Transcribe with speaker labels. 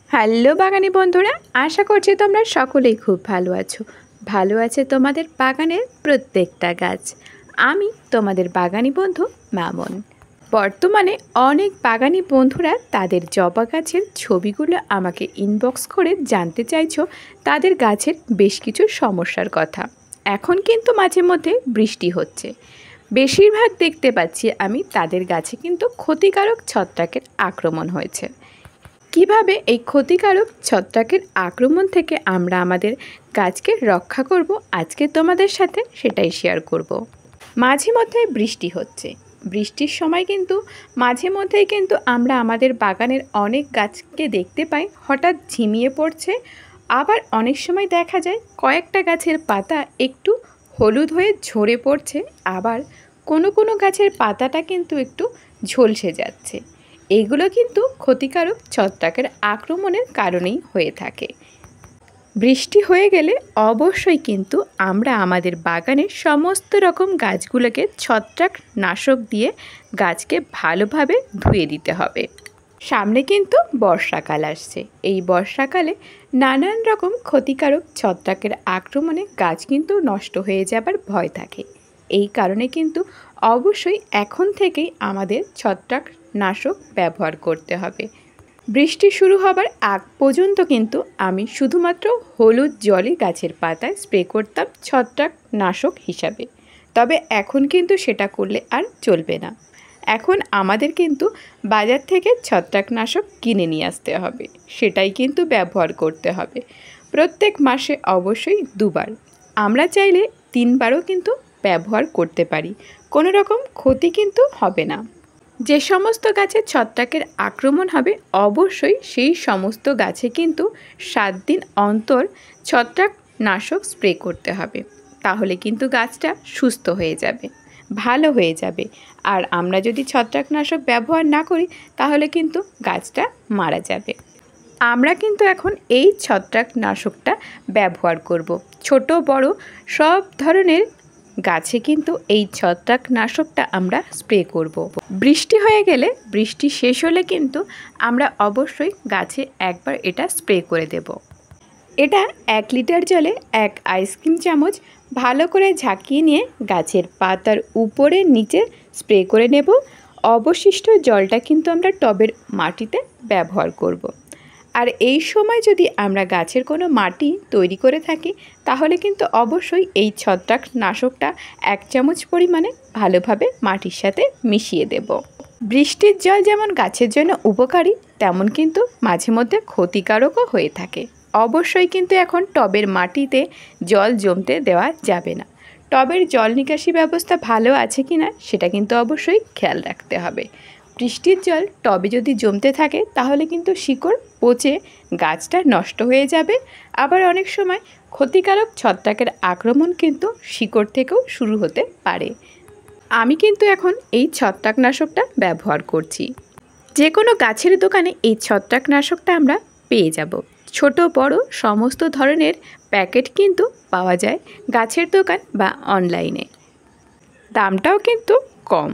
Speaker 1: Hello বাগানি বন্ধুরা, আশা করছি তোমরা সকলেই খুব ভালো আছো। ভালো আছে তোমাদের বাগানের প্রত্যেকটা গাছ। আমি তোমাদের বাগানি বন্ধু মামন। বর্তমানে অনেক বাগানি বন্ধুরা তাদের জবা গাছের ছবিগুলো আমাকে ইনবক্স করে জানতে চাইছো তাদের গাছের বেশ কিছু সমস্যার কথা। এখন কিন্তু মাঝে মধ্যে বৃষ্টি হচ্ছে, বেশিরভাগ দেখতে পাচ্ছি আমি তাদের গাছে কিন্তু ক্ষতিকারক ছত্রাকের আক্রমণ হয়েছে। কিভাবে এই ক্ষতিকারক ছত্রাকের আক্রমণ থেকে আমরা আমাদের গাছকে রক্ষা করব, আজকে তোমাদের সাথে সেটাই শেয়ার করব। মাঝে মধ্যে বৃষ্টি হচ্ছে, বৃষ্টির সময় কিন্তু মাঝে মধ্যেই কিন্তু আমরা আমাদের বাগানের অনেক গাছকে দেখতে পাই হঠাৎ ঝিমিয়ে পড়ছে। আবার অনেক সময় দেখা যায় কয়েকটা গাছের পাতা একটু হলুদ হয়ে ঝরে পড়ছে, আবার কোনো কোনো গাছের পাতাটা কিন্তু একটু ঝলসে যাচ্ছে। এগুলো কিন্তু ক্ষতিকারক ছত্রাকের আক্রমণের কারণেই হয়ে থাকে। বৃষ্টি হয়ে গেলে অবশ্যই কিন্তু আমরা আমাদের বাগানের সমস্ত রকম গাছগুলোকে ছত্রাক নাশক দিয়ে গাছকে ভালোভাবে ধুয়ে দিতে হবে। সামনে কিন্তু বর্ষাকাল আসছে, এই বর্ষাকালে নানান রকম ক্ষতিকারক ছত্রাকের আক্রমণে গাছ কিন্তু নষ্ট হয়ে যাবার ভয় থাকে। এই কারণে কিন্তু অবশ্যই এখন থেকেই আমাদের ছত্রাক নাশক ব্যবহার করতে হবে। বৃষ্টি শুরু হবার আগ পর্যন্ত কিন্তু আমি শুধুমাত্র হলুদ জলে গাছের পাতায় স্প্রে করতাম ছত্রাক নাশক হিসাবে, তবে এখন কিন্তু সেটা করলে আর চলবে না। এখন আমাদের কিন্তু বাজার থেকে ছত্রাকনাশক কিনে নিয়ে আসতে হবে, সেটাই কিন্তু ব্যবহার করতে হবে। প্রত্যেক মাসে অবশ্যই 2 বার, আমরা চাইলে 3 বারও কিন্তু ব্যবহার করতে পারি, কোনো রকম ক্ষতি কিন্তু হবে না। যে সমস্ত গাছে ছত্রাকের আক্রমণ হবে অবশ্যই সেই সমস্ত গাছে কিন্তু 7 দিন অন্তর ছত্রাকনাশক স্প্রে করতে হবে, তাহলে কিন্তু গাছটা সুস্থ হয়ে যাবে, ভালো হয়ে যাবে। আর আমরা যদি ছত্রাকনাশক ব্যবহার না করি তাহলে কিন্তু গাছটা মারা যাবে। আমরা কিন্তু এখন এই ছত্রাকনাশকটা ব্যবহার করব। ছোট বড় সব ধরনের গাছে কিন্তু এই ছত্রাকনাশকটা আমরা স্প্রে করব। বৃষ্টি হয়ে গেলে, বৃষ্টি শেষ হলে কিন্তু আমরা অবশ্যই গাছে একবার এটা স্প্রে করে দেব। এটা 1 লিটার জলে 1 আইসক্রিম চামচ ভালো করে ঝাঁকিয়ে নিয়ে গাছের পাতার উপরে নিচে স্প্রে করে নেব। অবশিষ্ট জলটা কিন্তু আমরা টবের মাটিতে ব্যবহার করব। আর এই সময় যদি আমরা গাছের কোনো মাটি তৈরি করে থাকি তাহলে কিন্তু অবশ্যই এই ছত্রাকনাশকটা 1 চামচ পরিমাণে ভালোভাবে মাটির সাথে মিশিয়ে দেব। বৃষ্টির জল যেমন গাছের জন্য উপকারী, তেমন কিন্তু মাঝে মধ্যে ক্ষতিকারকও হয়ে থাকে। অবশ্যই কিন্তু এখন টবের মাটিতে জল জমতে দেওয়া যাবে না। টবের জল নিকাশি ব্যবস্থা ভালো আছে কিনা সেটা কিন্তু অবশ্যই খেয়াল রাখতে হবে। বৃষ্টির জল টবে যদি জমতে থাকে তাহলে কিন্তু শিকড় পচে গাছটা নষ্ট হয়ে যাবে। আবার অনেক সময় ক্ষতিকারক ছত্রাকের আক্রমণ কিন্তু শিকড় থেকেও শুরু হতে পারে। আমি কিন্তু এখন এই ছত্রাকনাশকটা ব্যবহার করছি। যে কোনো গাছের দোকানে এই ছত্রাকনাশকটা আমরা পেয়ে যাব। ছোট বড় সমস্ত ধরনের প্যাকেট কিন্তু পাওয়া যায় গাছের দোকান বা অনলাইনে, দামটাও কিন্তু কম।